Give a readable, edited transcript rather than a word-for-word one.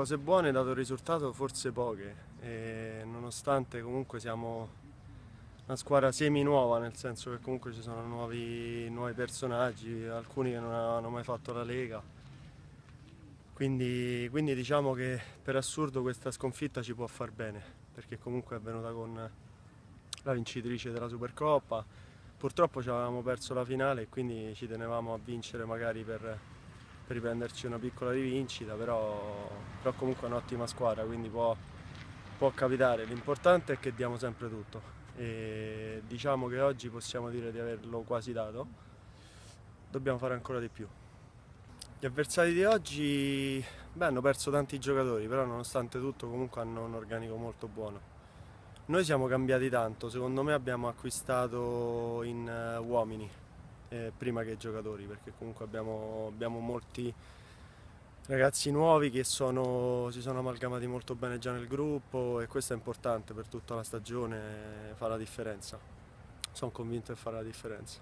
cose buone dato il risultato forse poche, e nonostante comunque siamo una squadra semi nuova, nel senso che comunque ci sono nuovi personaggi, alcuni che non hanno mai fatto la Lega. Quindi diciamo che per assurdo questa sconfitta ci può far bene, perché comunque è venuta con la vincitrice della Supercoppa. Purtroppo ci avevamo perso la finale e quindi ci tenevamo a vincere magari per riprenderci una piccola rivincita, però comunque è un'ottima squadra, quindi può capitare. L'importante è che diamo sempre tutto e diciamo che oggi possiamo dire di averlo quasi dato, dobbiamo fare ancora di più. Gli avversari di oggi, beh, hanno perso tanti giocatori, però nonostante tutto comunque hanno un organico molto buono. Noi siamo cambiati tanto, secondo me abbiamo acquistato in uomini prima che giocatori, perché comunque abbiamo molti ragazzi nuovi che si sono amalgamati molto bene già nel gruppo e questo è importante per tutta la stagione, fa la differenza. Sono convinto che farà la differenza.